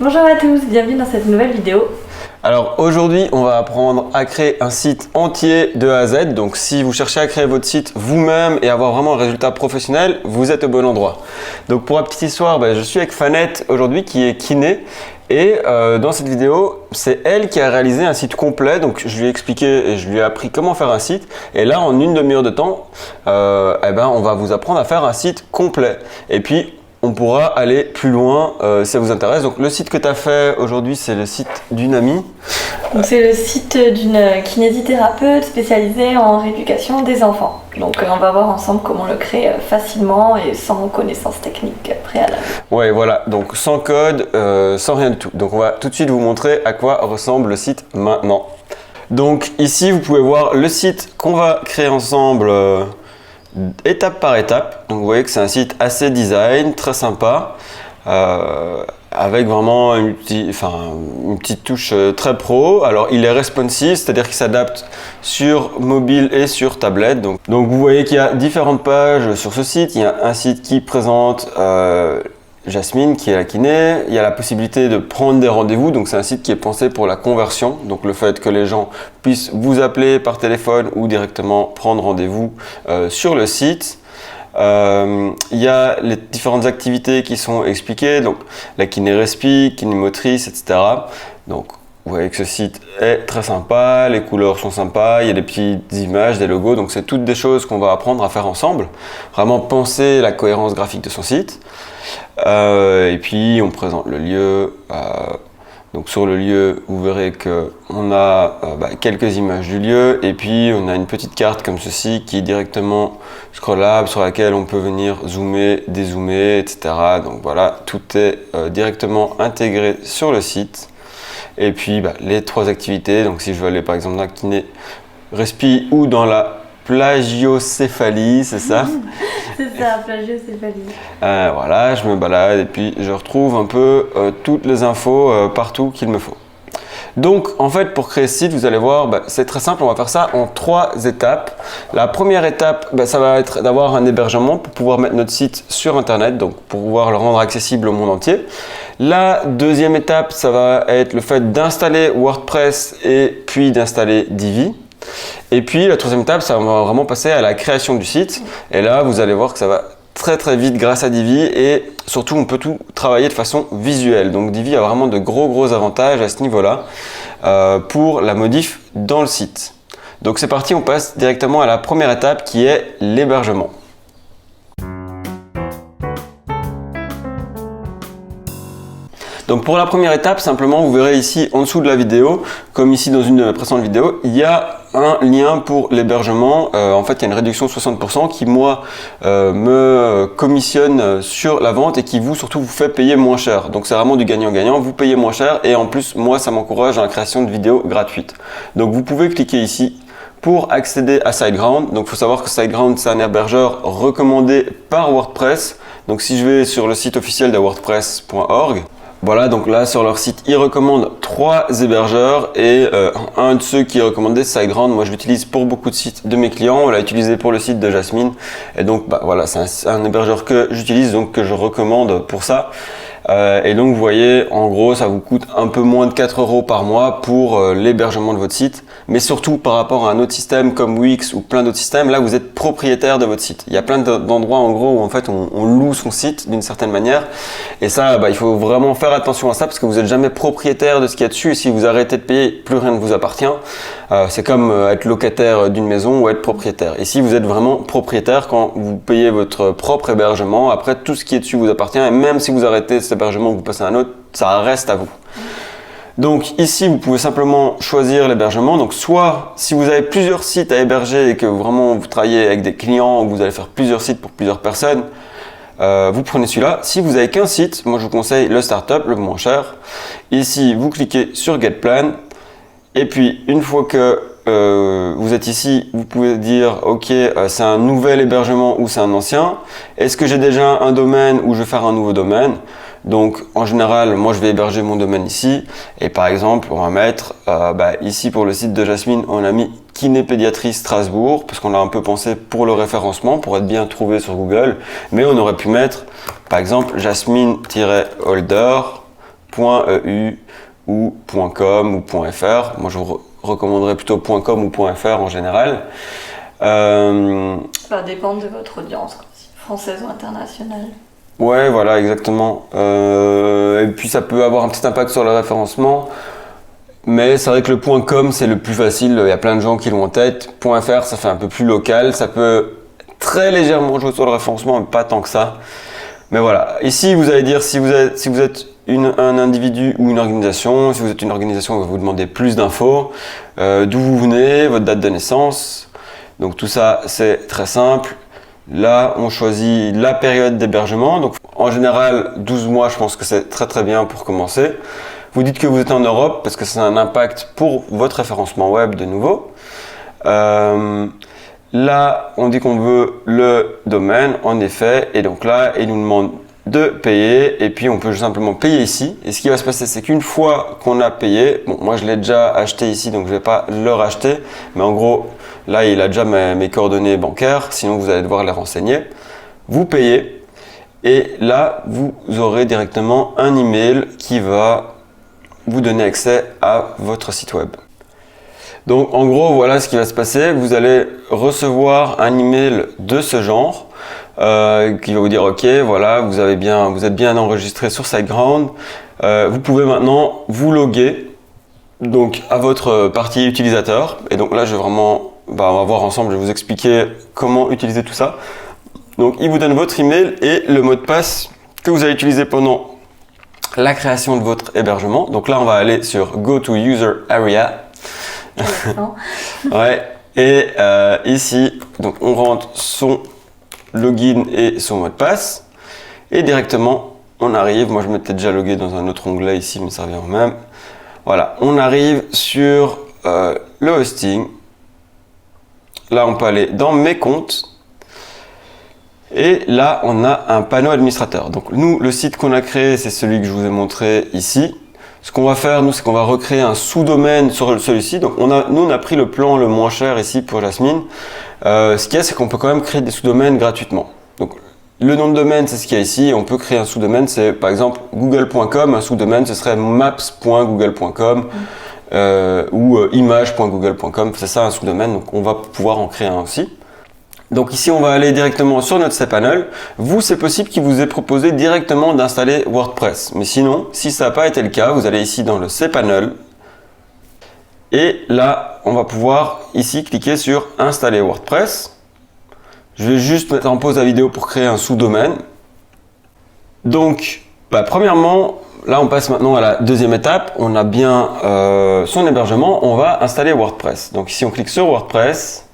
Bonjour à tous, bienvenue dans cette nouvelle vidéo. Alors aujourd'hui, on va apprendre à créer un site entier de A à Z. Donc si vous cherchez à créer votre site vous-même et avoir vraiment un résultat professionnel, vous êtes au bon endroit. Donc pour la petite histoire, je suis avec Fanette aujourd'hui qui est kiné. Et dans cette vidéo, c'est elle qui a réalisé un site complet. Donc je lui ai expliqué et je lui ai appris comment faire un site. Et là, en une demi-heure de temps, on va vous apprendre à faire un site complet. Et puis, on pourra aller plus loin si ça vous intéresse. Donc le site que tu as fait aujourd'hui, c'est le site d'une amie. C'est le site d'une kinésithérapeute spécialisée en rééducation des enfants. Donc on va voir ensemble comment le créer facilement et sans connaissances techniques préalables. Ouais, voilà, donc sans code, sans rien du tout. Donc on va tout de suite vous montrer à quoi ressemble le site maintenant. Donc ici, vous pouvez voir le site qu'on va créer ensemble étape par étape. Donc vous voyez que c'est un site assez design, très sympa, avec vraiment une petite touche très pro. Alors il est responsive, c'est-à-dire qu'il s'adapte sur mobile et sur tablette. Donc vous voyez qu'il y a différentes pages sur ce site. Il y a un site qui présente Jasmine qui est la kiné, il y a la possibilité de prendre des rendez-vous, donc c'est un site qui est pensé pour la conversion, donc le fait que les gens puissent vous appeler par téléphone ou directement prendre rendez-vous sur le site. Il y a les différentes activités qui sont expliquées, donc la kiné respi, kiné motrice, etc. Donc vous voyez que ce site est très sympa, les couleurs sont sympas, il y a des petites images, des logos, donc c'est toutes des choses qu'on va apprendre à faire ensemble. Vraiment penser la cohérence graphique de son site. Et puis on présente le lieu. Donc sur le lieu, vous verrez qu'on a quelques images du lieu et puis on a une petite carte comme ceci qui est directement scrollable sur laquelle on peut venir zoomer, dézoomer, etc. Donc voilà, tout est directement intégré sur le site. Et puis les trois activités, donc si je veux aller par exemple dans la kiné respi ou dans la plagiocéphalie, c'est ça? C'est ça, plagiocéphalie. Voilà, je me balade et puis je retrouve un peu toutes les infos partout qu'il me faut. Donc en fait pour créer ce site, vous allez voir, c'est très simple, on va faire ça en 3 étapes. La première étape, ça va être d'avoir un hébergement pour pouvoir mettre notre site sur internet, donc pour pouvoir le rendre accessible au monde entier. La deuxième étape, ça va être le fait d'installer WordPress et puis d'installer Divi. Et puis la troisième étape, ça va vraiment passer à la création du site. Et là, vous allez voir que ça va très très vite grâce à Divi et surtout on peut tout travailler de façon visuelle. Donc Divi a vraiment de gros avantages à ce niveau-là pour la modif dans le site. Donc c'est parti, on passe directement à la première étape qui est l'hébergement. Donc pour la première étape, simplement vous verrez ici en dessous de la vidéo, comme ici dans une précédente vidéo, il y a un lien pour l'hébergement. En fait, il y a une réduction de 60% qui moi me commissionne sur la vente et qui vous surtout vous fait payer moins cher. Donc c'est vraiment du gagnant-gagnant, vous payez moins cher et en plus moi ça m'encourage à la création de vidéos gratuites. Donc vous pouvez cliquer ici pour accéder à SiteGround. Donc il faut savoir que SiteGround c'est un hébergeur recommandé par WordPress. Donc si je vais sur le site officiel de wordpress.org, voilà, donc là sur leur site, ils recommandent 3 hébergeurs et un de ceux qui est recommandé, c'est SiteGround. Moi je l'utilise pour beaucoup de sites de mes clients, on l'a utilisé pour le site de Jasmine et donc voilà, c'est un hébergeur que j'utilise, donc que je recommande pour ça. Et donc vous voyez, en gros ça vous coûte un peu moins de 4 € par mois pour l'hébergement de votre site, mais surtout par rapport à un autre système comme Wix ou plein d'autres systèmes, là vous êtes propriétaire de votre site. Il y a plein d'endroits en gros où en fait on loue son site d'une certaine manière et ça il faut vraiment faire attention à ça parce que vous n'êtes jamais propriétaire de ce qu'il y a dessus et si vous arrêtez de payer, plus rien ne vous appartient. C'est comme être locataire d'une maison ou être propriétaire. Ici vous êtes vraiment propriétaire quand vous payez votre propre hébergement, après tout ce qui est dessus vous appartient et même si vous arrêtez cet hébergement que vous passez à un autre, ça reste à vous. Donc ici vous pouvez simplement choisir l'hébergement. Donc soit si vous avez plusieurs sites à héberger et que vraiment vous travaillez avec des clients ou vous allez faire plusieurs sites pour plusieurs personnes, vous prenez celui-là. Si vous avez qu'un site, moi je vous conseille le startup, le moins cher. Ici vous cliquez sur Get Plan et puis une fois que vous êtes ici, vous pouvez dire ok, c'est un nouvel hébergement ou c'est un ancien. Est-ce que j'ai déjà un domaine ou je vais faire un nouveau domaine? Donc en général, moi je vais héberger mon domaine ici et par exemple on va mettre ici pour le site de Jasmine, on a mis kinépédiatrie Strasbourg parce qu'on a un peu pensé pour le référencement, pour être bien trouvé sur Google, mais on aurait pu mettre par exemple jasmine-holder .eu ou .com ou .fr. Moi, je vous recommanderais plutôt .com ou .fr en général. Ça va dépendre de votre audience, française ou internationale. Ouais, voilà, exactement. Et puis ça peut avoir un petit impact sur le référencement, mais c'est vrai que le .com c'est le plus facile, il y a plein de gens qui l'ont en tête. .fr ça fait un peu plus local, ça peut très légèrement jouer sur le référencement, mais pas tant que ça. Mais voilà, ici vous allez dire si vous êtes un individu ou une organisation. Si vous êtes une organisation, on va vous demander plus d'infos, d'où vous venez, votre date de naissance. Donc tout ça c'est très simple. Là, on choisit la période d'hébergement. Donc, en général, 12 mois, je pense que c'est très très bien pour commencer. Vous dites que vous êtes en Europe parce que ça a un impact pour votre référencement web de nouveau. Là, on dit qu'on veut le domaine, en effet. Et donc là, il nous demande de payer. Et puis, on peut simplement payer ici. Et ce qui va se passer, c'est qu'une fois qu'on a payé, bon, moi, je l'ai déjà acheté ici, donc je ne vais pas le racheter. Mais en gros, là, il a déjà mes coordonnées bancaires, sinon vous allez devoir les renseigner. Vous payez et là, vous aurez directement un email qui va vous donner accès à votre site web. Donc, en gros, voilà ce qui va se passer. Vous allez recevoir un email de ce genre qui va vous dire « Ok, voilà, vous êtes bien enregistré sur SiteGround. Vous pouvez maintenant vous loguer donc, à votre partie utilisateur. » Et donc là, on va voir ensemble, je vais vous expliquer comment utiliser tout ça. Donc, il vous donne votre email et le mot de passe que vous allez utiliser pendant la création de votre hébergement. Donc là, on va aller sur Go to User Area. Ouais. Et ici, donc on rentre son login et son mot de passe. Et directement, on arrive. Moi, je m'étais déjà logué dans un autre onglet ici, mais ça revient au même. Voilà, on arrive sur le hosting. Là, on peut aller dans mes comptes et là, on a un panneau administrateur. Donc, nous, le site qu'on a créé, c'est celui que je vous ai montré ici. Ce qu'on va faire, nous, c'est qu'on va recréer un sous-domaine sur celui-ci. Donc, on a pris le plan le moins cher ici pour Jasmine. Ce qu'il y a, c'est qu'on peut quand même créer des sous-domaines gratuitement. Donc, le nom de domaine, c'est ce qu'il y a ici. On peut créer un sous-domaine, c'est par exemple google.com. Un sous-domaine, ce serait maps.google.com. Ou image.google.com, c'est ça un sous-domaine, donc on va pouvoir en créer un aussi. Donc ici on va aller directement sur notre cPanel. Vous, c'est possible qu'il vous ait proposé directement d'installer WordPress, mais sinon, si ça n'a pas été le cas, vous allez ici dans le cPanel et là on va pouvoir ici cliquer sur installer WordPress. Je vais juste mettre en pause la vidéo pour créer un sous-domaine. Donc premièrement, là, on passe maintenant à la deuxième étape. On a bien son hébergement. On va installer WordPress. Donc ici, on clique sur WordPress.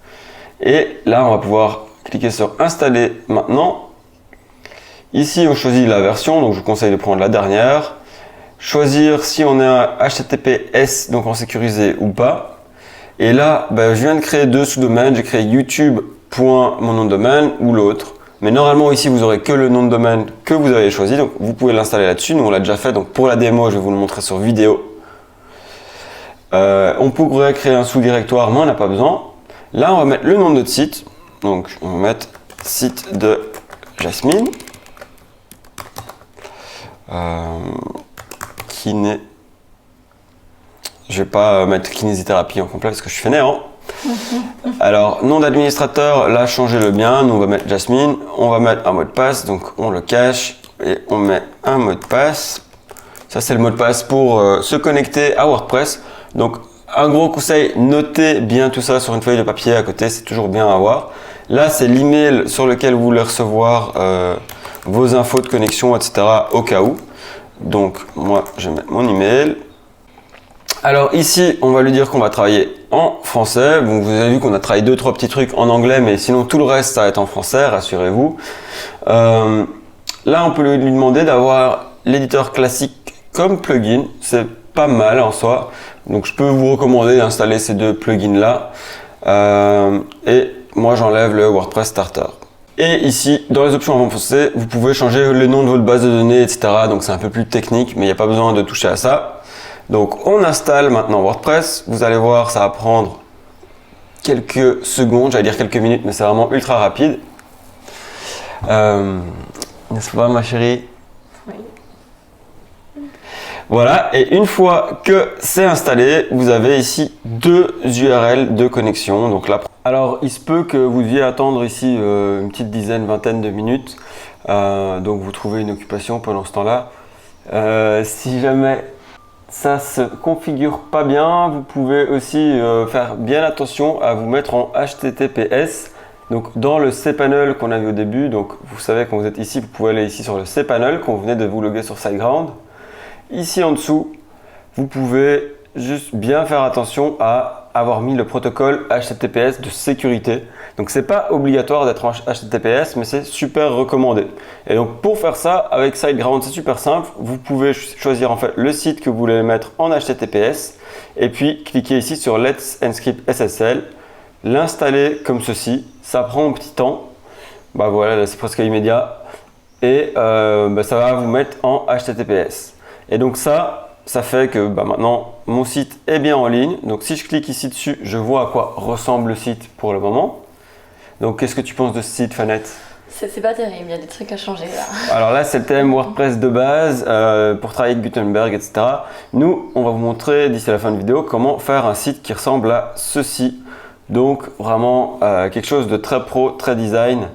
Et là, on va pouvoir cliquer sur Installer maintenant. Ici, on choisit la version. Donc, je vous conseille de prendre la dernière. Choisir si on est un HTTPS, donc en sécurisé ou pas. Et là, je viens de créer deux sous-domaines. J'ai créé youtube.mon nom de domaine ou l'autre. Mais normalement, ici, vous aurez que le nom de domaine que vous avez choisi. Donc, vous pouvez l'installer là-dessus. Nous, on l'a déjà fait. Donc, pour la démo, je vais vous le montrer sur vidéo. On pourrait créer un sous-directoire, mais on n'a pas besoin. Là, on va mettre le nom de notre site. Donc, on va mettre site de Jasmine. Kiné. Je vais pas mettre kinésithérapie en complet parce que je suis fainéant. Alors, nom d'administrateur, là, changez-le bien. Nous, on va mettre Jasmine. On va mettre un mot de passe, donc on le cache et on met un mot de passe. Ça, c'est le mot de passe pour se connecter à WordPress. Donc, un gros conseil, notez bien tout ça sur une feuille de papier à côté, c'est toujours bien à avoir. Là, c'est l'email sur lequel vous voulez recevoir vos infos de connexion, etc. au cas où. Donc, moi, je vais mettre mon email. Alors ici, on va lui dire qu'on va travailler en français. Bon, vous avez vu qu'on a travaillé 2-3 petits trucs en anglais, mais sinon tout le reste, ça va être en français, rassurez-vous. Là, on peut lui demander d'avoir l'éditeur classique comme plugin. C'est pas mal en soi. Donc, je peux vous recommander d'installer ces deux plugins-là. Et moi, j'enlève le WordPress Starter. Et ici, dans les options avancées, vous pouvez changer le nom de votre base de données, etc. Donc, c'est un peu plus technique, mais il n'y a pas besoin de toucher à ça. Donc, on installe maintenant WordPress. Vous allez voir, ça va prendre quelques secondes, j'allais dire quelques minutes, mais c'est vraiment ultra rapide. N'est-ce pas, ma chérie? Oui. Voilà, et une fois que c'est installé, vous avez ici deux URL de connexion. Donc là, alors il se peut que vous deviez attendre ici une petite dizaine, vingtaine de minutes. Donc vous trouvez une occupation pendant ce temps-là. Si jamais ça se configure pas bien, vous pouvez aussi faire bien attention à vous mettre en HTTPS. Donc dans le cPanel qu'on a vu au début, donc vous savez quand vous êtes ici, vous pouvez aller ici sur le cPanel quand vous venez de vous loguer sur SiteGround. Ici en dessous, vous pouvez juste bien faire attention à avoir mis le protocole HTTPS de sécurité. Donc c'est pas obligatoire d'être en HTTPS, mais c'est super recommandé. Et donc pour faire ça, avec SiteGround, c'est super simple. Vous pouvez choisir en fait le site que vous voulez mettre en HTTPS et puis cliquer ici sur Let's Encrypt SSL, l'installer comme ceci. Ça prend un petit temps, bah voilà, là c'est presque immédiat, et ça va vous mettre en HTTPS. Et donc ça fait que maintenant mon site est bien en ligne. Donc si je clique ici dessus, je vois à quoi ressemble le site pour le moment. Donc qu'est-ce que tu penses de ce site, Fanette? C'est pas terrible, il y a des trucs à changer là. Alors là, c'est le thème WordPress de base pour travailler avec Gutenberg, etc. Nous, on va vous montrer d'ici la fin de vidéo comment faire un site qui ressemble à ceci. Donc vraiment quelque chose de très pro, très design.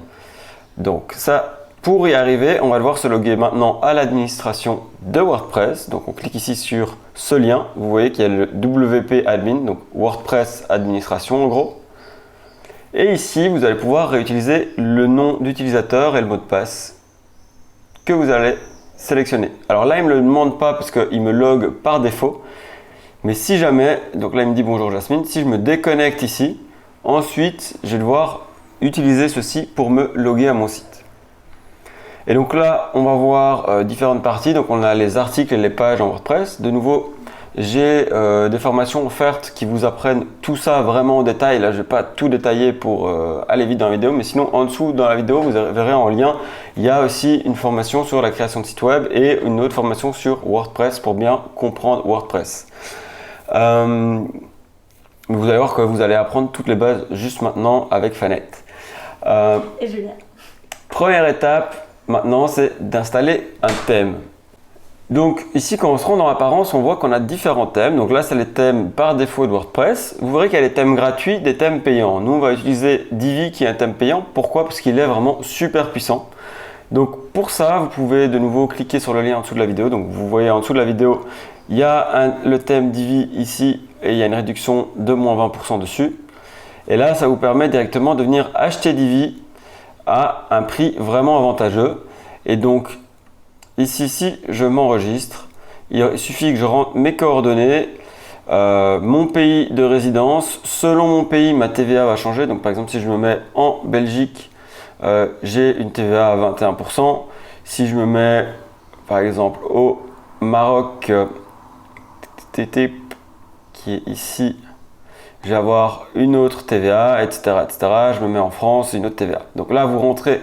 Donc ça, pour y arriver, on va devoir se loguer maintenant à l'administration de WordPress. Donc on clique ici sur ce lien. Vous voyez qu'il y a le WP Admin, donc WordPress Administration en gros. Et ici, vous allez pouvoir réutiliser le nom d'utilisateur et le mot de passe que vous allez sélectionner. Alors là, il ne me le demande pas parce qu'il me log par défaut. Mais si jamais, donc là il me dit bonjour Jasmine, si je me déconnecte ici, ensuite je vais devoir utiliser ceci pour me loguer à mon site. Et donc là, on va voir différentes parties. Donc on a les articles et les pages en WordPress. De nouveau, j'ai des formations offertes qui vous apprennent tout ça vraiment en détail. Là, je ne vais pas tout détailler pour aller vite dans la vidéo, mais sinon en dessous dans la vidéo, vous verrez en lien, il y a aussi une formation sur la création de site web et une autre formation sur WordPress pour bien comprendre WordPress. Vous allez voir que vous allez apprendre toutes les bases juste maintenant avec Fanette. Et Julien. Première étape, maintenant, c'est d'installer un thème. Donc ici, quand on se rend dans l'apparence, on voit qu'on a différents thèmes. Donc là, c'est les thèmes par défaut de WordPress. Vous verrez qu'il y a des thèmes gratuits, des thèmes payants. Nous, on va utiliser Divi qui est un thème payant. Pourquoi? Parce qu'il est vraiment super puissant. Donc pour ça, vous pouvez de nouveau cliquer sur le lien en dessous de la vidéo. Donc vous voyez en dessous de la vidéo, il y a le thème Divi ici et il y a une réduction de moins 20% dessus. Et là, ça vous permet directement de venir acheter Divi à un prix vraiment avantageux. Et donc ici, si je m'enregistre, il suffit que je rentre mes coordonnées, mon pays de résidence. Selon mon pays, ma TVA va changer. Donc par exemple, si je me mets en Belgique, j'ai une TVA à 21%. Si je me mets par exemple au Maroc, qui est ici, je vais avoir une autre TVA, etc., etc. Je me mets en France, une autre TVA. Donc là, vous rentrez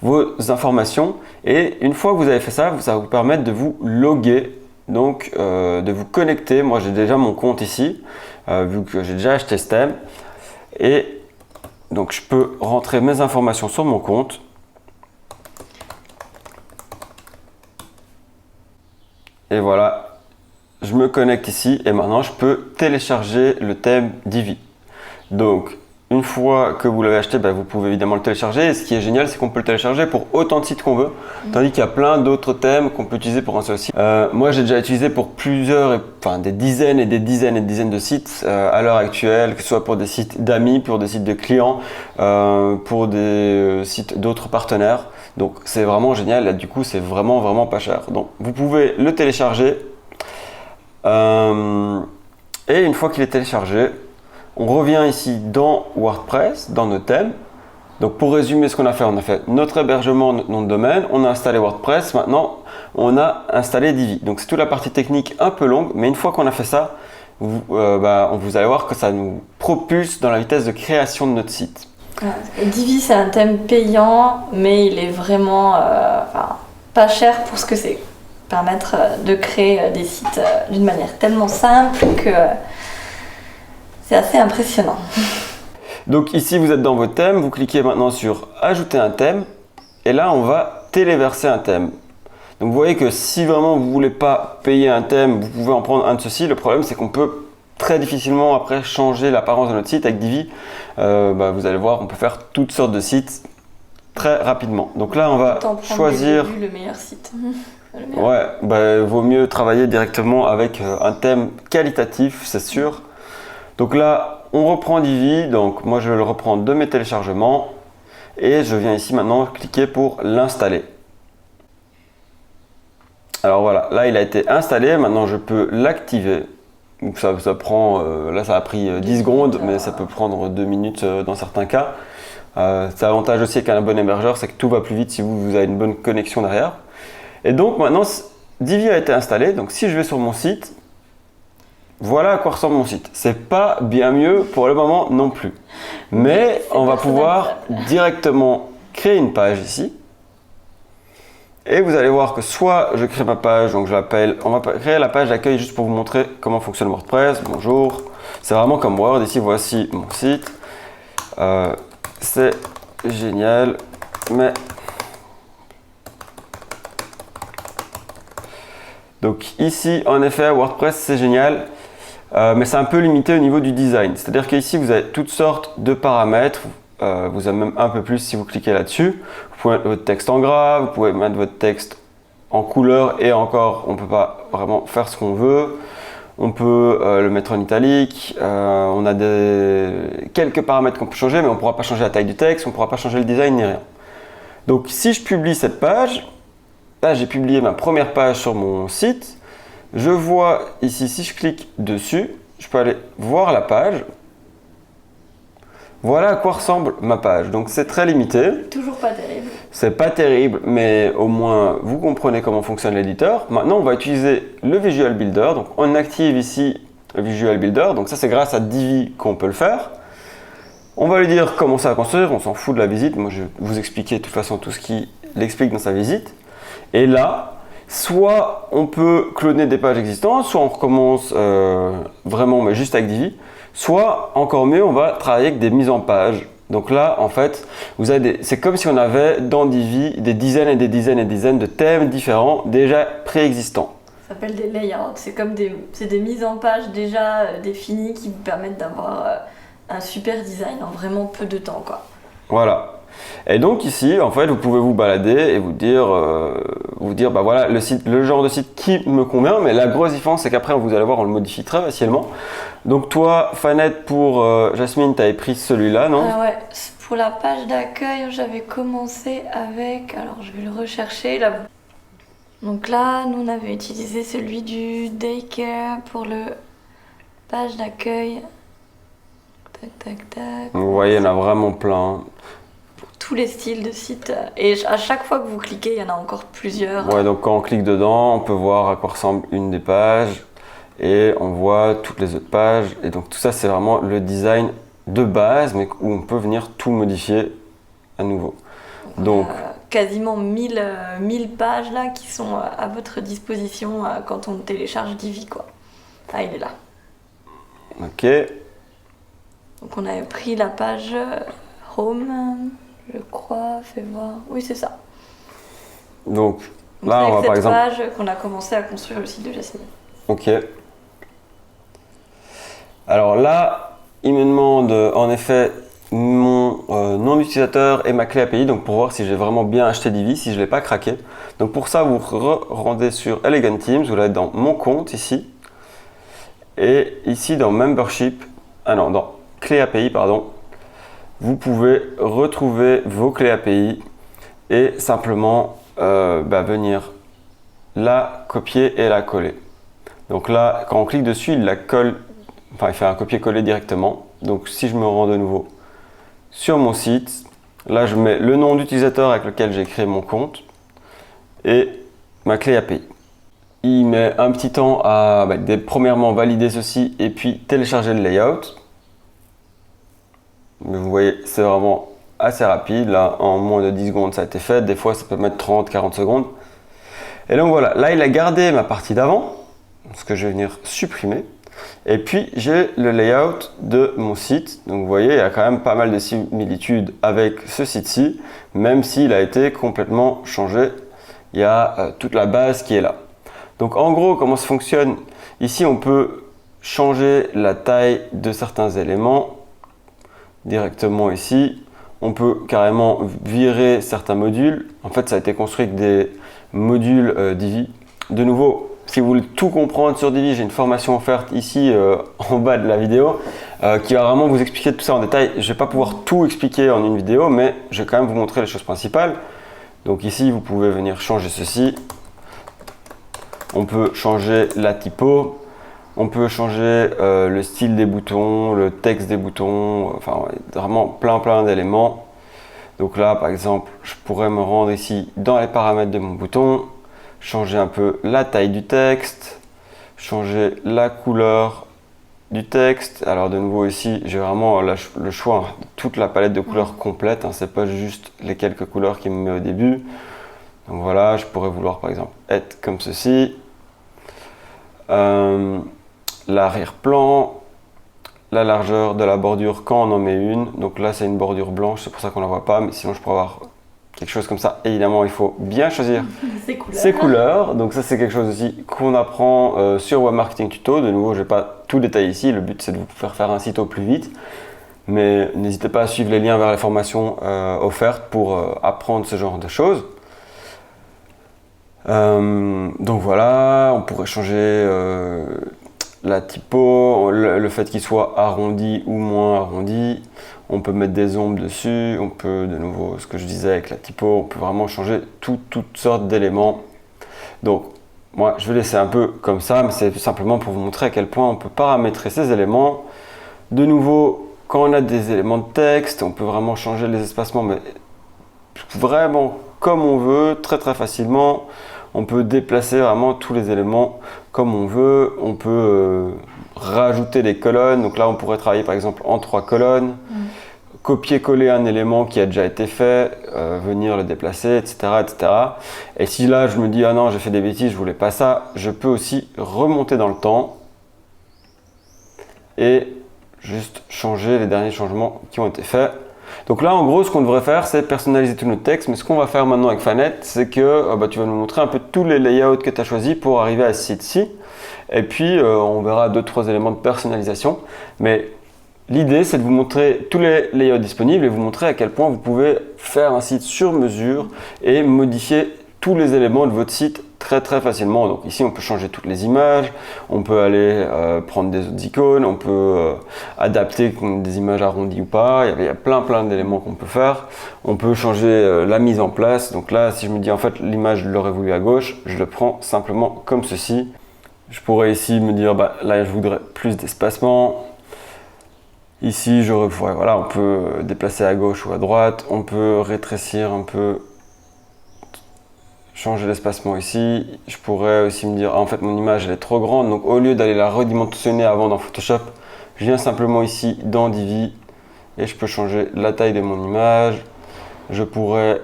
vos informations et une fois que vous avez fait ça, ça va vous permettre de vous loguer, donc de vous connecter. Moi, j'ai déjà mon compte ici, vu que j'ai déjà acheté ce thème. Et donc, je peux rentrer mes informations sur mon compte. Et voilà. Je me connecte ici et maintenant je peux télécharger le thème Divi. Donc une fois que vous l'avez acheté, vous pouvez évidemment le télécharger. Et ce qui est génial, c'est qu'on peut le télécharger pour autant de sites qu'on veut. Tandis qu'il y a plein d'autres thèmes qu'on peut utiliser pour un seul site. Moi j'ai déjà utilisé pour des dizaines et des dizaines et des dizaines de sites à l'heure actuelle, que ce soit pour des sites d'amis, pour des sites de clients, pour des sites d'autres partenaires. Donc c'est vraiment génial. Là du coup c'est vraiment pas cher. Donc vous pouvez le télécharger. Et une fois qu'il est téléchargé, on revient ici dans WordPress, dans nos thèmes. Donc pour résumer ce qu'on a fait notre hébergement, notre nom de domaine, on a installé WordPress, maintenant on a installé Divi. Donc c'est toute la partie technique un peu longue, mais une fois qu'on a fait ça, vous allez voir que ça nous propulse dans la vitesse de création de notre site. Divi c'est un thème payant, mais il est vraiment pas cher pour ce que c'est. Permettre de créer des sites d'une manière tellement simple que c'est assez impressionnant. Donc ici vous êtes dans vos thèmes, vous cliquez maintenant sur ajouter un thème et là on va téléverser un thème. Donc vous voyez que si vraiment vous ne voulez pas payer un thème, vous pouvez en prendre un de ceux-ci. Le problème c'est qu'on peut très difficilement après changer l'apparence de notre site avec Divi. Vous allez voir, on peut faire toutes sortes de sites très rapidement. Donc là on va choisir le meilleur site. Ouais, vaut mieux travailler directement avec un thème qualitatif, c'est sûr. Donc là on reprend Divi, donc moi je vais le reprendre de mes téléchargements et je viens ici maintenant cliquer pour l'installer. Alors voilà, là il a été installé, maintenant je peux l'activer. Ça prend, là ça a pris 10 secondes, mais ça peut prendre 2 minutes dans certains cas. C'est l'avantage aussi avec un bon hébergeur, c'est que tout va plus vite si vous avez une bonne connexion derrière. Et donc maintenant, Divi a été installé, donc si je vais sur mon site, voilà à quoi ressemble mon site. C'est pas bien mieux pour le moment non plus. Mais on va pouvoir directement créer une page ici. Et vous allez voir que soit je crée ma page, donc je l'appelle, on va créer la page d'accueil juste pour vous montrer comment fonctionne WordPress. Bonjour, c'est vraiment comme Word. Ici, voici mon site. C'est génial, mais donc ici, en effet, WordPress c'est génial, mais c'est un peu limité au niveau du design. C'est-à-dire qu'ici, vous avez toutes sortes de paramètres. Vous avez même un peu plus si vous cliquez là-dessus. Vous pouvez mettre votre texte en gras, vous pouvez mettre votre texte en couleur et encore, on ne peut pas vraiment faire ce qu'on veut. On peut le mettre en italique. On a quelques paramètres qu'on peut changer, mais on ne pourra pas changer la taille du texte, on ne pourra pas changer le design ni rien. Donc si je publie cette page, là j'ai publié ma première page sur mon site. Je vois ici, si je clique dessus, je peux aller voir la page. Voilà à quoi ressemble ma page. Donc c'est très limité. Toujours pas terrible. C'est pas terrible, mais au moins vous comprenez comment fonctionne l'éditeur. Maintenant, on va utiliser le Visual Builder. Donc on active ici le Visual Builder. Donc ça, c'est grâce à Divi qu'on peut le faire. On va lui dire commencer à construire. On s'en fout de la visite. Moi, je vais vous expliquer de toute façon tout ce qu'il explique dans sa visite. Et là, soit on peut cloner des pages existantes, soit on recommence vraiment, mais juste avec Divi. Soit, encore mieux, on va travailler avec des mises en page. Donc là, en fait, c'est comme si on avait dans Divi des dizaines et des dizaines et des dizaines de thèmes différents déjà préexistants. Ça s'appelle des layouts. C'est des mises en page déjà définies qui vous permettent d'avoir un super design en vraiment peu de temps, quoi. Voilà. Et donc ici, en fait, vous pouvez vous balader et vous dire bah voilà, le genre de site qui me convient. Mais la grosse différence, c'est qu'après, vous allez voir, on le modifie très facilement. Donc toi, Fanette, pour Jasmine, tu avais pris celui-là, non? Ouais, pour la page d'accueil, j'avais commencé avec... Alors, je vais le rechercher là. Donc là, nous, on avait utilisé celui du Daycare pour le page d'accueil. Tac, tac, tac. Vous voyez, il y en a vraiment plein. Tous les styles de sites. Et à chaque fois que vous cliquez, il y en a encore plusieurs. Ouais, donc quand on clique dedans, on peut voir à quoi ressemble une des pages et on voit toutes les autres pages. Et donc tout ça, c'est vraiment le design de base, mais où on peut venir tout modifier à nouveau. Donc quasiment 1000 pages là qui sont à votre disposition quand on télécharge Divi, quoi. Ah, il est là. Ok. Donc on avait pris la page Home. Je crois, fais voir. Oui, c'est ça. Donc là, on va par exemple. C'est cette page qu'on a commencé à construire le site de Jasmine. Ok. Alors là, il me demande en effet mon nom d'utilisateur et ma clé API, donc pour voir si j'ai vraiment bien acheté Divi, si je ne l'ai pas craqué. Donc pour ça, vous rendez sur Elegant Themes, vous allez dans mon compte ici. Et ici dans Membership, dans clé API, pardon. Vous pouvez retrouver vos clés API et simplement venir la copier et la coller. Donc là, quand on clique dessus, il la colle, il fait un copier-coller directement. Donc si je me rends de nouveau sur mon site, là je mets le nom d'utilisateur avec lequel j'ai créé mon compte et ma clé API. Il met un petit temps à premièrement valider ceci et puis télécharger le layout. Mais vous voyez, c'est vraiment assez rapide. Là, en moins de 10 secondes, ça a été fait. Des fois, ça peut mettre 30-40 secondes. Et donc voilà, là, il a gardé ma partie d'avant, ce que je vais venir supprimer. Et puis, j'ai le layout de mon site. Donc, vous voyez, il y a quand même pas mal de similitudes avec ce site-ci, même s'il a été complètement changé il y a toute la base qui est là. Donc en gros, comment ça fonctionne? Ici, on peut changer la taille de certains éléments directement ici. On peut carrément virer certains modules. En fait, ça a été construit avec des modules Divi. De nouveau, si vous voulez tout comprendre sur Divi, j'ai une formation offerte ici en bas de la vidéo qui va vraiment vous expliquer tout ça en détail. Je ne vais pas pouvoir tout expliquer en une vidéo, mais je vais quand même vous montrer les choses principales. Donc ici, vous pouvez venir changer ceci. On peut changer la typo. On peut changer le style des boutons, le texte des boutons, enfin vraiment plein d'éléments. Donc là, par exemple, je pourrais me rendre ici dans les paramètres de mon bouton, changer un peu la taille du texte, changer la couleur du texte. Alors de nouveau ici, j'ai vraiment le choix de toute la palette de couleurs complète, hein, c'est pas juste les quelques couleurs qui me met au début. Donc voilà, je pourrais vouloir par exemple être comme ceci. L'arrière-plan, la largeur de la bordure quand on en met une. Donc là, c'est une bordure blanche, c'est pour ça qu'on ne la voit pas, mais sinon je pourrais avoir quelque chose comme ça. Évidemment, il faut bien choisir ses couleurs. Donc ça, c'est quelque chose aussi qu'on apprend sur Web Marketing Tuto. De nouveau, je ne vais pas tout détailler ici. Le but, c'est de vous faire un site au plus vite. Mais n'hésitez pas à suivre les liens vers les formations offertes pour apprendre ce genre de choses. Donc voilà, on pourrait changer la typo, le fait qu'il soit arrondi ou moins arrondi. On peut mettre des ombres dessus, on peut, de nouveau, ce que je disais avec la typo, on peut vraiment changer toutes sortes d'éléments. Donc, moi, je vais laisser un peu comme ça, mais c'est simplement pour vous montrer à quel point on peut paramétrer ces éléments. De nouveau, quand on a des éléments de texte, on peut vraiment changer les espacements, mais vraiment comme on veut, très facilement. On peut déplacer vraiment tous les éléments comme on veut. On peut rajouter des colonnes. Donc là, on pourrait travailler par exemple en 3 colonnes. Copier-coller un élément qui a déjà été fait, venir le déplacer, etc., etc. Et si là, je me dis « Ah non, j'ai fait des bêtises, je voulais pas ça », je peux aussi remonter dans le temps et juste changer les derniers changements qui ont été faits. Donc là, en gros, ce qu'on devrait faire, c'est personnaliser tout notre texte. Mais ce qu'on va faire maintenant avec Fanet, c'est que tu vas nous montrer un peu tous les layouts que tu as choisis pour arriver à ce site-ci. Et puis, on verra 2-3 éléments de personnalisation. Mais l'idée, c'est de vous montrer tous les layouts disponibles et vous montrer à quel point vous pouvez faire un site sur mesure et modifier tous les éléments de votre site très facilement. Donc ici, on peut changer toutes les images, on peut aller prendre des autres icônes, on peut adapter des images arrondies ou pas. Il y a plein d'éléments qu'on peut faire. On peut changer la mise en place. Donc là, si je me dis en fait l'image, je l'aurais voulu à gauche, je le prends simplement comme ceci. Je pourrais ici me dire, là, je voudrais plus d'espacement. Ici, voilà, on peut déplacer à gauche ou à droite. On peut rétrécir un peu, changer l'espacement ici. Je pourrais aussi me dire, en fait, mon image, elle est trop grande. Donc, au lieu d'aller la redimensionner avant dans Photoshop, je viens simplement ici dans Divi et je peux changer la taille de mon image. Je pourrais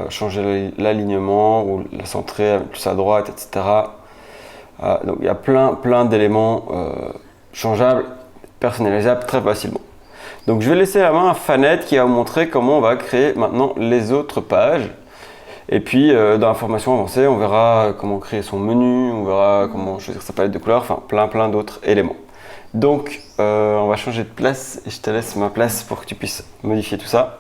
changer l'alignement ou la centrer plus à droite, etc. Donc, il y a plein d'éléments changeables, personnalisables très facilement. Donc, je vais laisser la main à Fanet qui va vous montrer comment on va créer maintenant les autres pages. Et puis, dans la formation avancée, on verra comment créer son menu, on verra comment choisir sa palette de couleurs, enfin plein d'autres éléments. Donc, on va changer de place et je te laisse ma place pour que tu puisses modifier tout ça.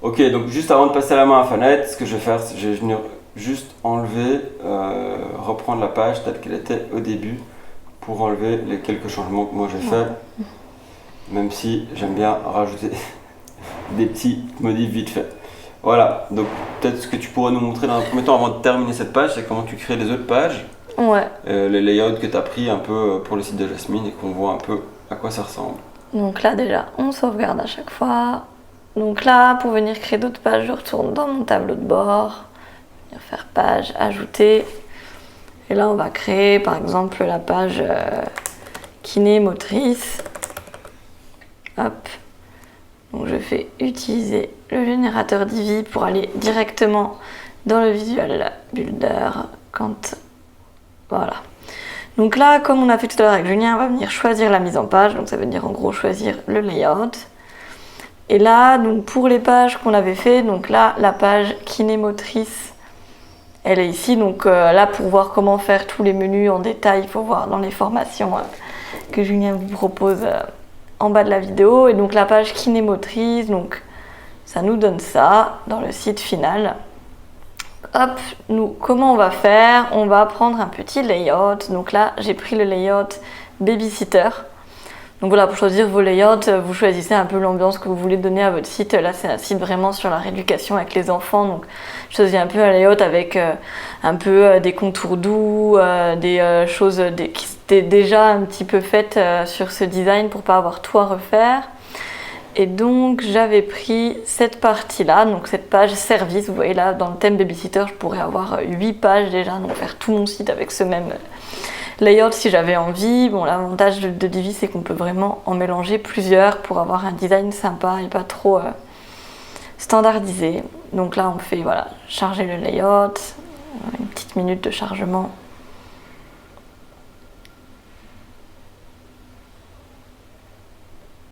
Ok, donc juste avant de passer la main à Fanet, ce que je vais faire, c'est que je vais venir juste enlever, reprendre la page telle qu'elle était au début pour enlever les quelques changements que moi j'ai fait, même si j'aime bien rajouter des petits modifs vite fait. Voilà, donc peut-être ce que tu pourrais nous montrer dans un premier temps avant de terminer cette page, c'est comment tu crées les autres pages. Ouais. Les layouts que tu as pris un peu pour le site de Jasmine et qu'on voit un peu à quoi ça ressemble. Donc là déjà, on sauvegarde à chaque fois. Donc là, pour venir créer d'autres pages, je retourne dans mon tableau de bord, venir faire page, ajouter. Et là, on va créer par exemple la page kiné motrice. Hop. Donc je fais utiliser le générateur Divi pour aller directement dans le Visual Builder. Voilà. Donc là, comme on a fait tout à l'heure avec Julien, on va venir choisir la mise en page. Donc ça veut dire en gros choisir le layout. Et là, donc pour les pages qu'on avait fait, donc là, la page kinémotrice, elle est ici. Donc là, pour voir comment faire tous les menus en détail, il faut voir dans les formations que Julien vous propose en bas de la vidéo. Et donc la page kinémotrice, donc ça nous donne ça dans le site final. Hop, nous, comment on va faire? On va prendre un petit layout. Donc là, j'ai pris le layout babysitter. Donc voilà, pour choisir vos layouts, vous choisissez un peu l'ambiance que vous voulez donner à votre site. Là, c'est un site vraiment sur la rééducation avec les enfants. Donc, je choisis un peu un layout avec un peu des contours doux, des choses qui étaient déjà un petit peu faites sur ce design pour pas avoir tout à refaire. Et donc, j'avais pris cette partie-là, donc cette page service. Vous voyez là, dans le thème babysitter, je pourrais avoir 8 pages déjà, donc faire tout mon site avec ce même layout si j'avais envie. Bon, l'avantage de Divi, c'est qu'on peut vraiment en mélanger plusieurs pour avoir un design sympa et pas trop standardisé. Donc là, on fait voilà, charger le layout, une petite minute de chargement.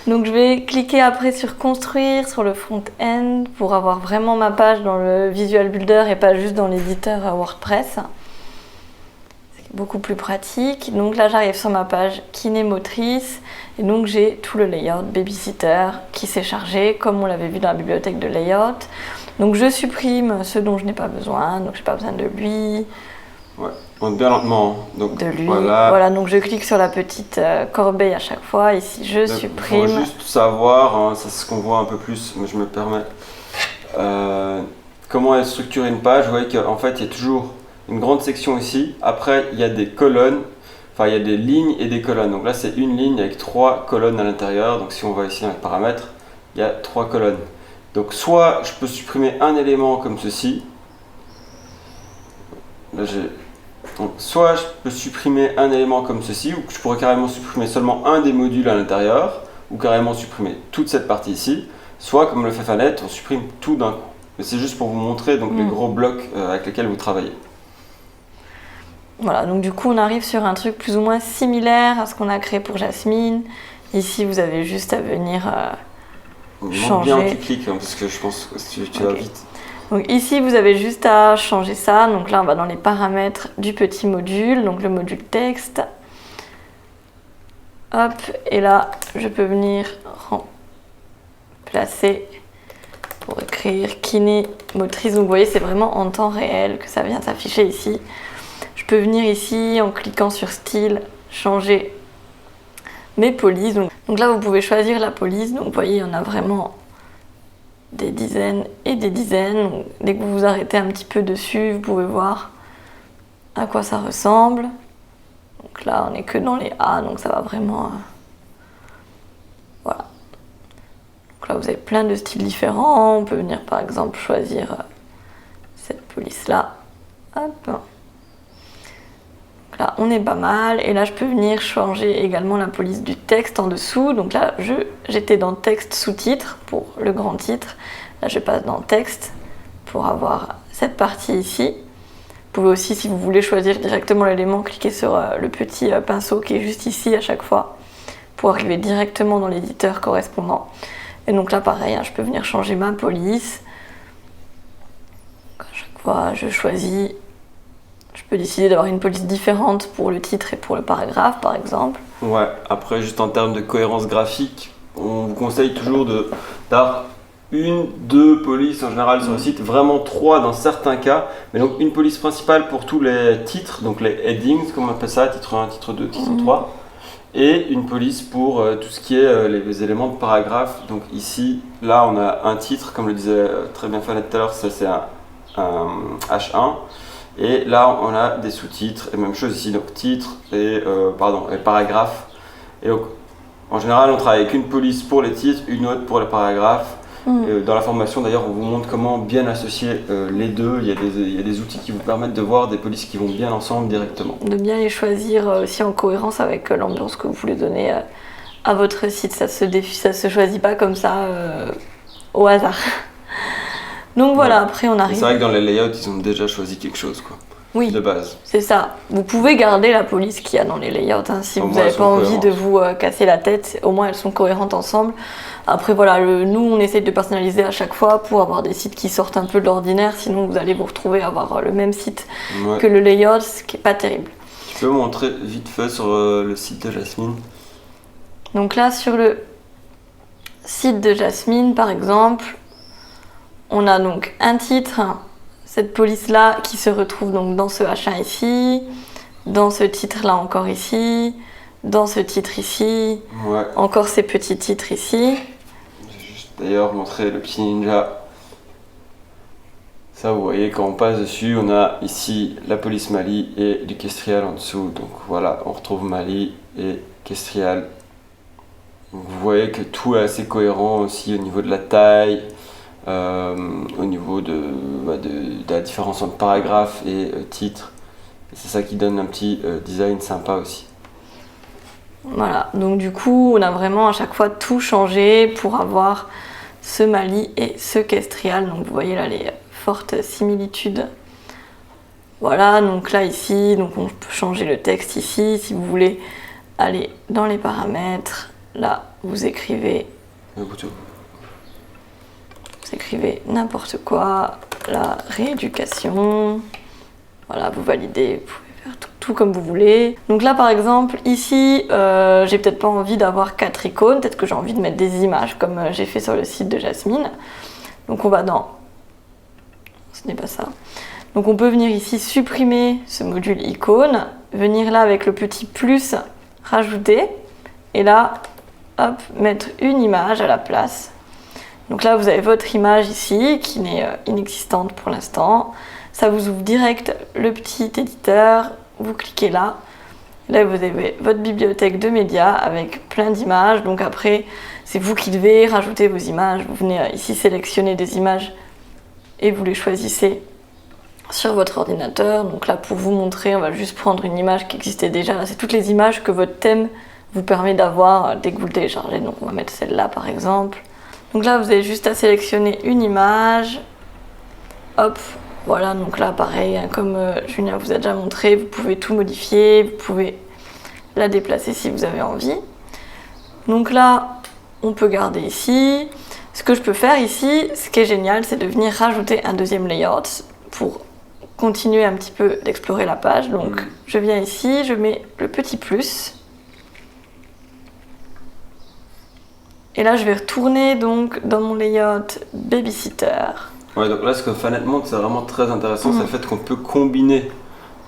Donc je vais cliquer après sur construire sur le front-end pour avoir vraiment ma page dans le Visual Builder et pas juste dans l'éditeur WordPress. C'est beaucoup plus pratique. Donc là j'arrive sur ma page kinémotrice et donc j'ai tout le layout babysitter qui s'est chargé comme on l'avait vu dans la bibliothèque de layout. Donc je supprime ce dont je n'ai pas besoin, donc j'ai pas besoin de lui. Ouais, on monte bien lentement. Donc, de lui. Voilà, donc je clique sur la petite corbeille à chaque fois. Ici, je supprime. Il faut juste savoir, hein, c'est ce qu'on voit un peu plus, mais je me permets, comment est structurée une page. Vous voyez qu'en fait, il y a toujours une grande section ici. Après, il y a des colonnes, enfin, il y a des lignes et des colonnes. Donc là, c'est une ligne avec 3 colonnes à l'intérieur. Donc si on va ici dans les paramètres, il y a 3 colonnes. Donc soit je peux supprimer un élément comme ceci. Là, donc, soit je peux supprimer un élément comme ceci, ou je pourrais carrément supprimer seulement un des modules à l'intérieur, ou carrément supprimer toute cette partie ici, soit comme le fait Fanet, on supprime tout d'un coup. Mais c'est juste pour vous montrer donc, les gros blocs avec lesquels vous travaillez. Voilà, donc du coup on arrive sur un truc plus ou moins similaire à ce qu'on a créé pour Jasmine. Ici vous avez juste à venir changer. Bien tu cliques, hein, parce que je pense que tu vas vite. Donc ici, vous avez juste à changer ça. Donc là, on va dans les paramètres du petit module, donc le module texte. Hop, et là, je peux venir remplacer pour écrire kinémotrice. Donc vous voyez, c'est vraiment en temps réel que ça vient s'afficher ici. Je peux venir ici, en cliquant sur style, changer mes polices. Donc là, vous pouvez choisir la police. Donc vous voyez, il y en a vraiment des dizaines et des dizaines. Donc, dès que vous vous arrêtez un petit peu dessus, vous pouvez voir à quoi ça ressemble. Donc là, on n'est que dans les A, donc ça va vraiment... Voilà. Donc là, vous avez plein de styles différents. On peut venir, par exemple, choisir cette police-là. Hop. Donc là, on est pas mal. Et là, je peux venir changer également la police du texte en dessous. Donc là, j'étais dans texte sous-titre pour le grand titre. Là, je passe dans texte pour avoir cette partie ici. Vous pouvez aussi, si vous voulez choisir directement l'élément, cliquer sur le petit pinceau qui est juste ici à chaque fois pour arriver directement dans l'éditeur correspondant. Et donc là, pareil, hein, je peux venir changer ma police. Donc, à chaque fois, je choisis. Je peux décider d'avoir une police différente pour le titre et pour le paragraphe, par exemple. Ouais, après, juste en termes de cohérence graphique, on vous conseille toujours d'avoir 1, 2 polices en général sur le site, vraiment 3 dans certains cas. Mais donc, une police principale pour tous les titres, donc les headings, comme on appelle ça, titre 1, titre 2, titre 3. Et une police pour tout ce qui est les éléments de paragraphe. Donc ici, là, on a un titre, comme le disait très bien Fanette tout à l'heure, ça c'est un H1. Et là, on a des sous-titres, et même chose ici, donc titre et paragraphe. Et donc, en général, on travaille avec une police pour les titres, une autre pour les paragraphes. Dans la formation, d'ailleurs, on vous montre comment bien associer les deux. Il y a des outils qui vous permettent de voir des polices qui vont bien ensemble directement. De bien les choisir aussi en cohérence avec l'ambiance que vous voulez donner à votre site. Ça se choisit pas comme ça au hasard. Donc voilà, après on arrive. C'est vrai que dans les layouts, ils ont déjà choisi quelque chose, quoi. Oui, de base. c'est ça. Vous pouvez garder la police qu'il y a dans les layouts, hein, si Au vous moins, n'avez elles pas sont envie de cohérentes. vous casser la tête. Au moins, elles sont cohérentes ensemble. Après, voilà, nous, on essaye de personnaliser à chaque fois pour avoir des sites qui sortent un peu de l'ordinaire. Sinon, vous allez vous retrouver à avoir le même site Ouais. que le layout, ce qui n'est pas terrible. Tu peux montrer vite fait sur le site de Jasmine. Donc là, sur le site de Jasmine, par exemple, on a donc un titre, cette police-là, qui se retrouve donc dans ce H1 ici, dans ce titre-là encore ici, dans ce titre ici, Ouais. encore ces petits titres ici. J'ai juste d'ailleurs montré le petit ninja. Ça, vous voyez, quand on passe dessus, on a ici la police Mali et du Kestrial en dessous. Donc voilà, on retrouve Mali et Kestrial. Donc, vous voyez que tout est assez cohérent aussi au niveau de la taille, au niveau de la différence entre paragraphe et titre. Et c'est ça qui donne un petit design sympa aussi. Voilà, donc du coup, on a vraiment à chaque fois tout changé pour avoir ce Mali et ce Kestrial. Donc vous voyez là les fortes similitudes. Voilà, donc là ici, donc on peut changer le texte ici. Si vous voulez aller dans les paramètres, là vous écrivez n'importe quoi, la rééducation. Voilà, vous validez, vous pouvez faire tout comme vous voulez. Donc là par exemple, ici, j'ai peut-être pas envie d'avoir 4 icônes, peut-être que j'ai envie de mettre des images comme j'ai fait sur le site de Jasmine. Donc on va dans... Ce n'est pas ça. Donc on peut venir ici supprimer ce module icône, venir là avec le petit plus, rajouter, et là, hop, mettre une image à la place. Donc là vous avez votre image ici, qui n'est inexistante pour l'instant. Ça vous ouvre direct le petit éditeur, vous cliquez là. Là vous avez votre bibliothèque de médias avec plein d'images. Donc après, c'est vous qui devez rajouter vos images. Vous venez ici sélectionner des images et vous les choisissez sur votre ordinateur. Donc là pour vous montrer, on va juste prendre une image qui existait déjà. Là, c'est toutes les images que votre thème vous permet d'avoir dès que vous le téléchargez. Donc on va mettre celle-là par exemple. Donc là vous avez juste à sélectionner une image. Hop, voilà, donc là pareil, hein, comme Julien vous a déjà montré, vous pouvez tout modifier, vous pouvez la déplacer si vous avez envie. Donc là, on peut garder ici. Ce que je peux faire ici, ce qui est génial, c'est de venir rajouter un deuxième layout pour continuer un petit peu d'explorer la page. Donc je viens ici, je mets le petit plus. Et là, je vais retourner donc dans mon layout babysitter. Ouais, donc là, ce que Fanette montre, c'est vraiment très intéressant, c'est le fait qu'on peut combiner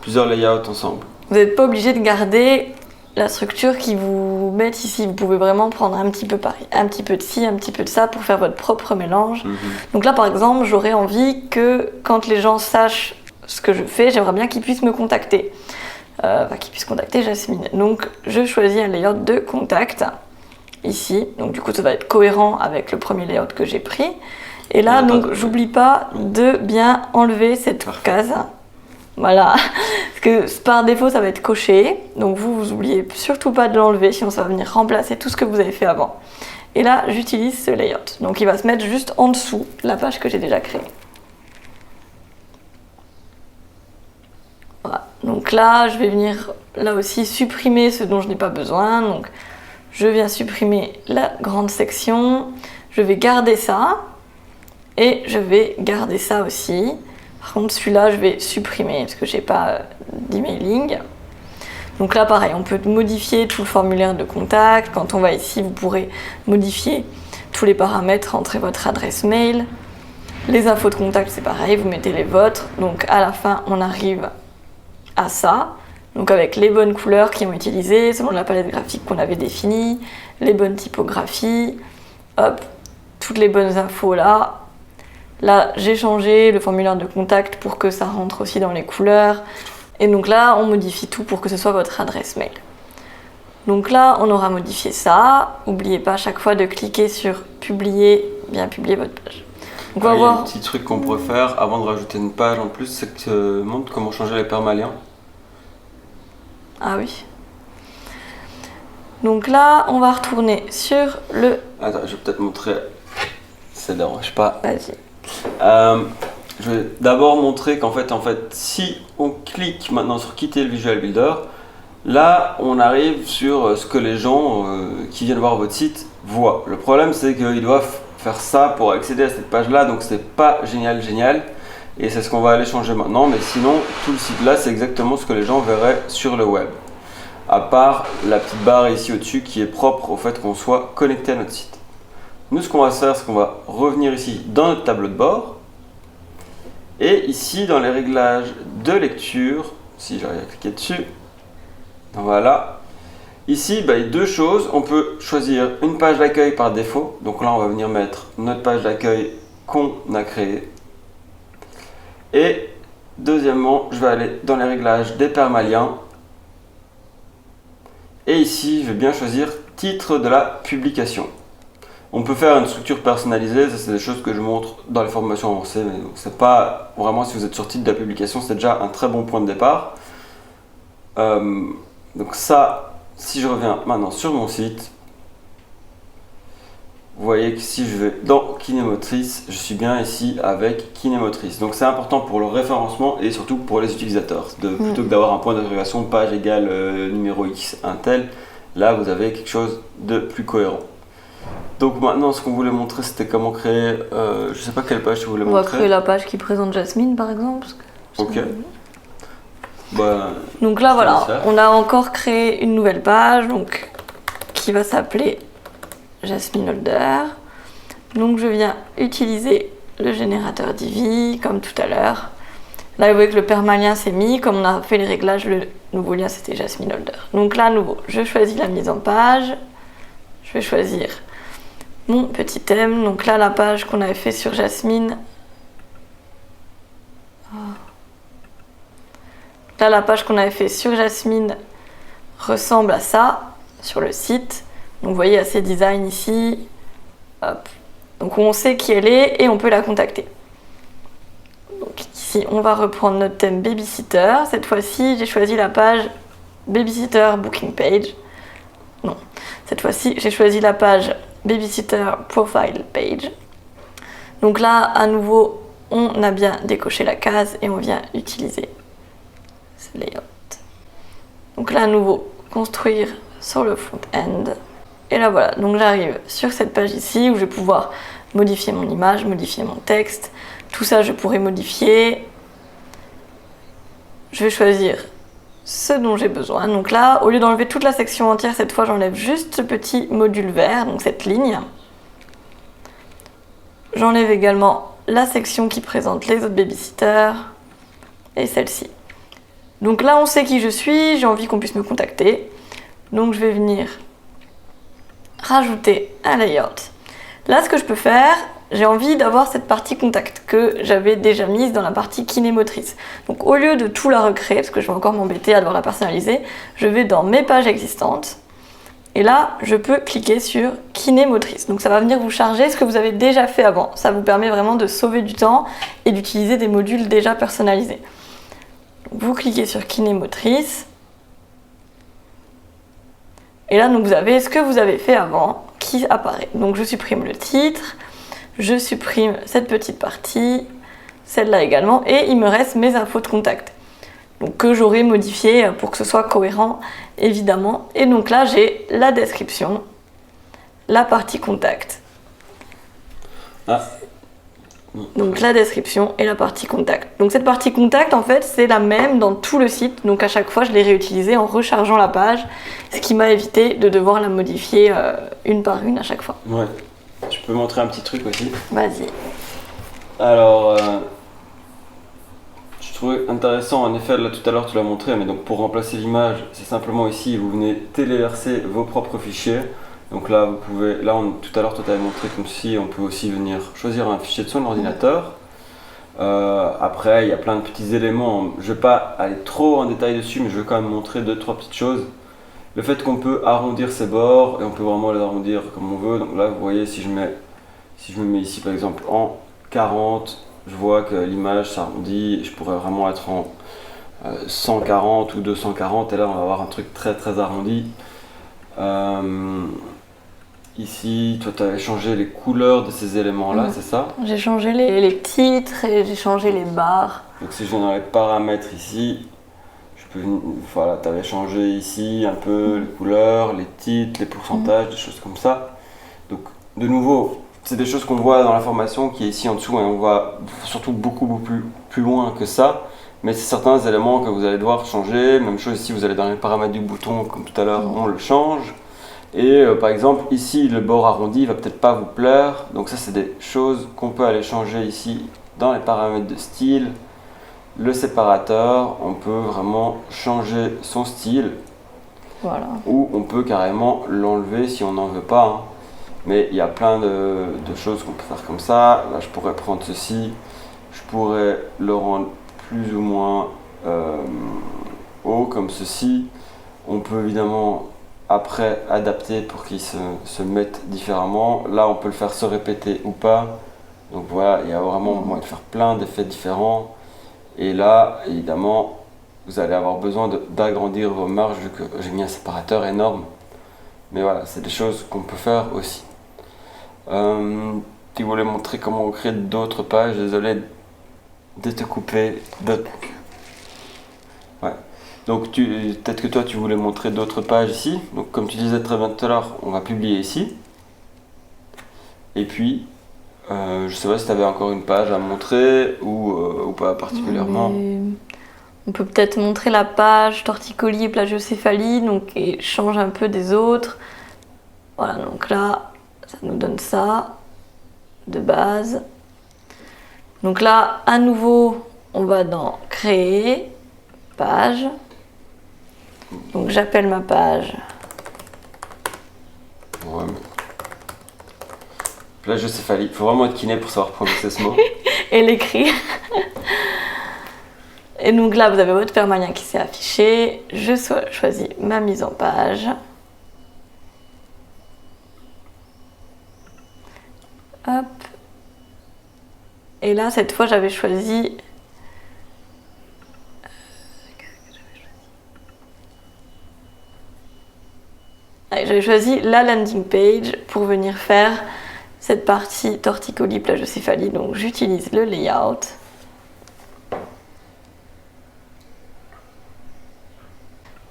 plusieurs layouts ensemble. Vous n'êtes pas obligé de garder la structure qui vous met ici. Vous pouvez vraiment prendre un petit peu de ci, un petit peu de ça pour faire votre propre mélange. Donc là, par exemple, j'aurais envie que quand les gens sachent ce que je fais, j'aimerais bien qu'ils puissent me contacter. Qu'ils puissent contacter Jasmine. Donc, je choisis un layout de contact ici. Donc, du coup, ça va être cohérent avec le premier layout que j'ai pris. Et là, donc, j'oublie pas de bien enlever cette case. Voilà, parce que par défaut, ça va être coché. Donc, vous oubliez surtout pas de l'enlever, sinon ça va venir remplacer tout ce que vous avez fait avant. Et là, j'utilise ce layout. Donc, il va se mettre juste en dessous de la page que j'ai déjà créée. Voilà. Donc là, je vais venir, là aussi, supprimer ce dont je n'ai pas besoin. Donc, je viens supprimer la grande section. Je vais garder ça. Et je vais garder ça aussi. Par contre, celui-là, je vais supprimer parce que je n'ai pas d'emailing. Donc là, pareil, on peut modifier tout le formulaire de contact. Quand on va ici, vous pourrez modifier tous les paramètres, rentrer votre adresse mail. Les infos de contact, c'est pareil, vous mettez les vôtres. Donc à la fin, on arrive à ça. Donc avec les bonnes couleurs qui ont été utilisées, selon la palette graphique qu'on avait définie, les bonnes typographies, hop, toutes les bonnes infos là. Là, j'ai changé le formulaire de contact pour que ça rentre aussi dans les couleurs. Et donc là, on modifie tout pour que ce soit votre adresse mail. Donc là, on aura modifié ça. N'oubliez pas à chaque fois de cliquer sur publier, bien publier votre page. Donc on va voir. Un petit truc qu'on pourrait faire avant de rajouter une page en plus, c'est que tu montres comment changer les permaliens. Ah oui. Donc là, on va retourner sur le... Attends, je vais peut-être montrer. Ça ne dérange pas. Vas-y. je vais d'abord montrer qu'en fait, si on clique maintenant sur quitter le Visual Builder, là, on arrive sur ce que les gens qui viennent voir votre site voient. Le problème, c'est qu'ils doivent faire ça pour accéder à cette page-là, donc c'est pas génial. Et c'est ce qu'on va aller changer maintenant, mais sinon, tout le site là, c'est exactement ce que les gens verraient sur le web. À part la petite barre ici au-dessus qui est propre au fait qu'on soit connecté à notre site. Nous, ce qu'on va faire, c'est qu'on va revenir ici dans notre tableau de bord. Et ici, dans les réglages de lecture, si j'arrive à cliquer dessus, voilà. Ici, il y a deux choses. On peut choisir une page d'accueil par défaut. Donc là, on va venir mettre notre page d'accueil qu'on a créée. Et deuxièmement, je vais aller dans les réglages des permaliens. Et ici, je vais bien choisir titre de la publication. On peut faire une structure personnalisée, ça c'est des choses que je montre dans les formations avancées, mais c'est pas vraiment, si vous êtes sur titre de la publication, c'est déjà un très bon point de départ. Donc ça, si je reviens maintenant sur mon site, vous voyez que si je vais dans Kinémotrice, je suis bien ici avec Kinémotrice. Donc c'est important pour le référencement et surtout pour les utilisateurs. Plutôt que d'avoir un point d'interrogation, page égale numéro X, un tel, là vous avez quelque chose de plus cohérent. Donc maintenant, ce qu'on voulait montrer, c'était comment créer, je sais pas quelle page tu voulais montrer. On va créer la page qui présente Jasmine par exemple. Ok. Bah, donc là voilà, on a encore créé une nouvelle page donc, qui va s'appeler Jasmine Holder. Donc je viens utiliser le générateur Divi comme tout à l'heure. Là vous voyez que le permalien s'est mis, comme on a fait les réglages, le nouveau lien c'était Jasmine Holder. Donc là à nouveau, je choisis la mise en page, je vais choisir mon petit thème. Donc là la page qu'on avait fait sur Jasmine. Là la page qu'on avait fait sur Jasmine ressemble à ça sur le site. Donc vous voyez, il y a ces designs ici. Hop. Donc on sait qui elle est et on peut la contacter. Donc ici, on va reprendre notre thème Babysitter. Cette fois-ci, j'ai choisi la page Babysitter Booking Page. Non, cette fois-ci, j'ai choisi la page Babysitter Profile Page. Donc là, à nouveau, on a bien décoché la case et on vient utiliser ce layout. Donc là, à nouveau, construire sur le front-end. Et là voilà, donc j'arrive sur cette page ici où je vais pouvoir modifier mon image, modifier mon texte. Tout ça, je pourrais modifier. Je vais choisir ce dont j'ai besoin. Donc là, au lieu d'enlever toute la section entière, cette fois, j'enlève juste ce petit module vert, donc cette ligne. J'enlève également la section qui présente les autres babysitters et celle-ci. Donc là, on sait qui je suis, j'ai envie qu'on puisse me contacter. Donc je vais venir rajouter un layout. Là, ce que je peux faire, j'ai envie d'avoir cette partie contact que j'avais déjà mise dans la partie kinémotrice. Donc au lieu de tout la recréer, parce que je vais encore m'embêter à devoir la personnaliser, je vais dans mes pages existantes et là, je peux cliquer sur kinémotrice. Donc ça va venir vous charger ce que vous avez déjà fait avant. Ça vous permet vraiment de sauver du temps et d'utiliser des modules déjà personnalisés. Donc, vous cliquez sur kinémotrice. Et là, donc, vous avez ce que vous avez fait avant qui apparaît. Donc, je supprime le titre, je supprime cette petite partie, celle-là également, et il me reste mes infos de contact. Donc, que j'aurai modifié pour que ce soit cohérent, évidemment. Et donc là, j'ai la description, la partie contact. Donc la description et la partie contact. Donc cette partie contact, en fait, c'est la même dans tout le site. Donc à chaque fois, je l'ai réutilisée en rechargeant la page, ce qui m'a évité de devoir la modifier une par une à chaque fois. Ouais. Tu peux montrer un petit truc aussi? Vas-y. Alors, je trouvais intéressant, en effet, là tout à l'heure tu l'as montré, mais donc pour remplacer l'image, c'est simplement ici, vous venez téléverser vos propres fichiers. Donc là, vous pouvez, tout à l'heure, toi tu avais montré comme si on peut aussi venir choisir un fichier de son ordinateur. Après, il y a plein de petits éléments. Je ne vais pas aller trop en détail dessus, mais je vais quand même montrer 2-3 petites choses. Le fait qu'on peut arrondir ses bords, et on peut vraiment les arrondir comme on veut. Donc là, vous voyez, si je me mets ici par exemple en 40, je vois que l'image s'arrondit. Je pourrais vraiment être en 140 ou 240, et là on va avoir un truc très très arrondi. ici, toi tu avais changé les couleurs de ces éléments-là, c'est ça? J'ai changé les titres et j'ai changé les barres. Donc si je viens dans les paramètres ici, voilà, tu avais changé ici un peu les couleurs, les titres, les pourcentages, des choses comme ça. Donc de nouveau, c'est des choses qu'on voit dans l'information qui est ici en dessous et on voit surtout beaucoup plus loin que ça. Mais c'est certains éléments que vous allez devoir changer. Même chose ici, vous allez dans les paramètres du bouton, comme tout à l'heure, on le change. Et par exemple, ici, le bord arrondi ne va peut-être pas vous plaire. Donc ça, c'est des choses qu'on peut aller changer ici dans les paramètres de style. Le séparateur, on peut vraiment changer son style. Voilà. Ou on peut carrément l'enlever si on n'en veut pas. Hein. Mais il y a plein de choses qu'on peut faire comme ça. Là, je pourrais prendre ceci. Je pourrais le rendre plus ou moins haut comme ceci. On peut évidemment après adapter pour qu'il se mette différemment. Là, on peut le faire se répéter ou pas. Donc voilà, il y a vraiment moyen de faire plein d'effets différents. Et là, évidemment, vous allez avoir besoin d'agrandir vos marges vu que j'ai mis un séparateur énorme. Mais voilà, c'est des choses qu'on peut faire aussi. Tu voulais montrer comment créer d'autres pages. Désolé de te couper. Ouais. Donc peut-être que toi tu voulais montrer d'autres pages ici. Donc comme tu disais très bien tout à l'heure, on va publier ici. Et puis, je sais pas si tu avais encore une page à montrer ou pas particulièrement. On peut peut-être montrer la page torticolis et plagiocéphalie, donc et change un peu des autres. Voilà, donc là, ça nous donne ça de base. Donc là, à nouveau, on va dans créer page. Donc j'appelle ma page. Ouais, mais... Plagiocéphalie, il faut vraiment être kiné pour savoir prononcer ce mot. Et l'écrire. Et donc là, vous avez votre permanent qui s'est affiché. Je choisis ma mise en page. Hop. Et là, cette fois, j'avais choisi... J'avais choisi la landing page pour venir faire cette partie torticolis plagiocéphalie. Donc j'utilise le layout.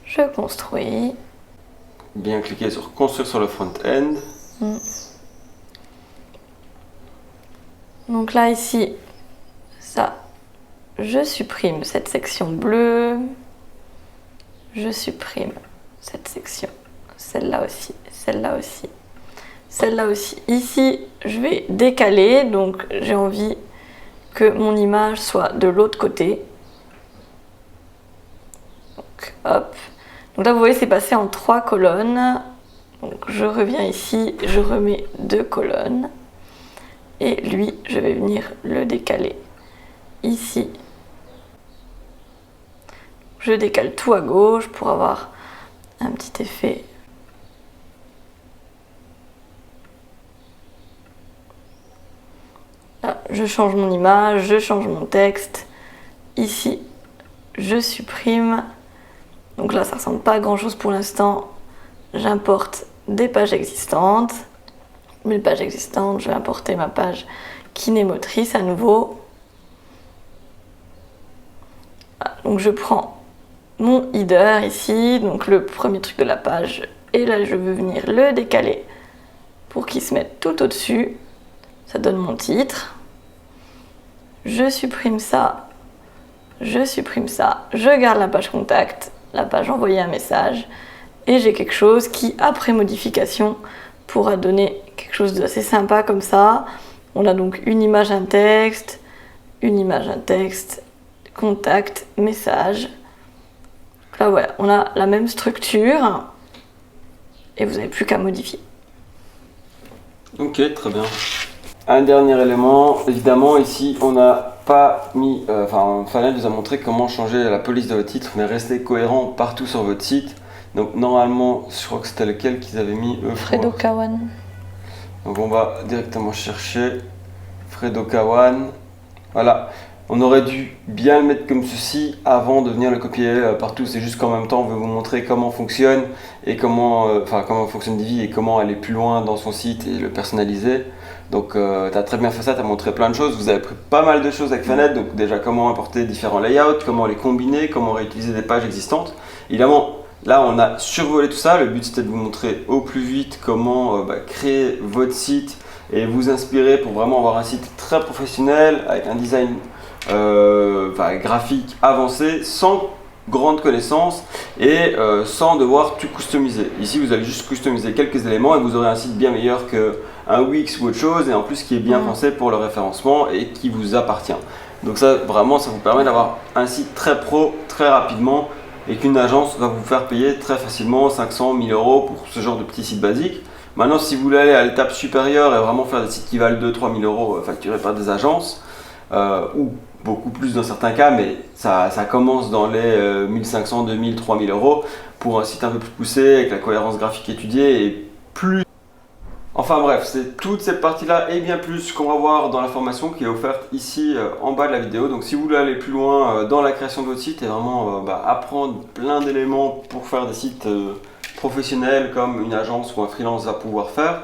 Je construis. Bien cliquer sur construire sur le front-end. Donc là ici, ça, je supprime cette section bleue. Je supprime cette section. Celle-là aussi, celle-là aussi, celle-là aussi. Ici, je vais décaler, donc j'ai envie que mon image soit de l'autre côté. Donc, hop. Donc là, vous voyez, c'est passé en 3 colonnes. Donc je reviens ici, je remets 2 colonnes. Et lui, je vais venir le décaler ici. Je décale tout à gauche pour avoir un petit effet. Là, je change mon image, je change mon texte. Ici, je supprime. Donc là, ça ressemble pas à grand chose pour l'instant. J'importe des pages existantes. Mes pages existantes, je vais importer ma page kinémotrice à nouveau. Voilà, donc je prends mon header ici, donc le premier truc de la page. Et là, je veux venir le décaler pour qu'il se mette tout au-dessus. Ça donne mon titre. Je supprime ça. Je supprime ça. Je garde la page contact, la page envoyer un message. Et j'ai quelque chose qui, après modification, pourra donner quelque chose d'assez sympa comme ça. On a donc une image, un texte, contact, message. Là, voilà, on a la même structure et vous n'avez plus qu'à modifier. Ok, très bien. Un dernier élément, évidemment, ici, on n'a pas mis... Fanel nous a montré comment changer la police de votre titre, mais rester cohérent partout sur votre site. Donc normalement, je crois que c'était lequel qu'ils avaient mis eux. Fredo Kawan. Donc on va directement chercher Fredo Kawan. Voilà. On aurait dû bien le mettre comme ceci avant de venir le copier partout. C'est juste qu'en même temps, on veut vous montrer comment fonctionne et comment fonctionne Divi et comment aller plus loin dans son site et le personnaliser. Donc, tu as très bien fait ça, tu as montré plein de choses. Vous avez pris pas mal de choses avec Fanet. Donc, déjà, comment importer différents layouts, comment les combiner, comment réutiliser des pages existantes. Évidemment, là, on a survolé tout ça. Le but, c'était de vous montrer au plus vite comment créer votre site et vous inspirer pour vraiment avoir un site très professionnel avec un design graphique avancé sans grande connaissance et sans devoir tout customiser. Ici, vous allez juste customiser quelques éléments et vous aurez un site bien meilleur qu'un Wix ou autre chose et en plus qui est bien pensé pour le référencement et qui vous appartient. Donc ça, vraiment, ça vous permet d'avoir un site très pro très rapidement et qu'une agence va vous faire payer très facilement 500, 1000 euros pour ce genre de petit site basique. Maintenant, si vous voulez aller à l'étape supérieure et vraiment faire des sites qui valent 2-3 000 euros facturés par des agences, ou beaucoup plus dans certains cas, mais ça commence dans les 1500, 2000, 3000 euros pour un site un peu plus poussé, avec la cohérence graphique étudiée et plus. Enfin bref, c'est toute cette partie-là et bien plus qu'on va voir dans la formation qui est offerte ici en bas de la vidéo. Donc si vous voulez aller plus loin dans la création de votre site et vraiment apprendre plein d'éléments pour faire des sites professionnels comme une agence ou un freelance va pouvoir faire,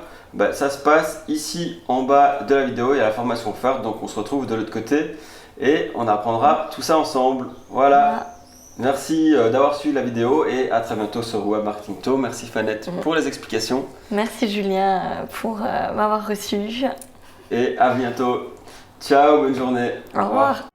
ça se passe ici en bas de la vidéo, il y a la formation offerte, donc on se retrouve de l'autre côté et on apprendra tout ça ensemble. Voilà. Merci d'avoir suivi la vidéo et à très bientôt sur Web Marketing Talk. Merci Fanette pour les explications. Merci Julien pour m'avoir reçu. Et à bientôt. Ciao, bonne journée. Au revoir.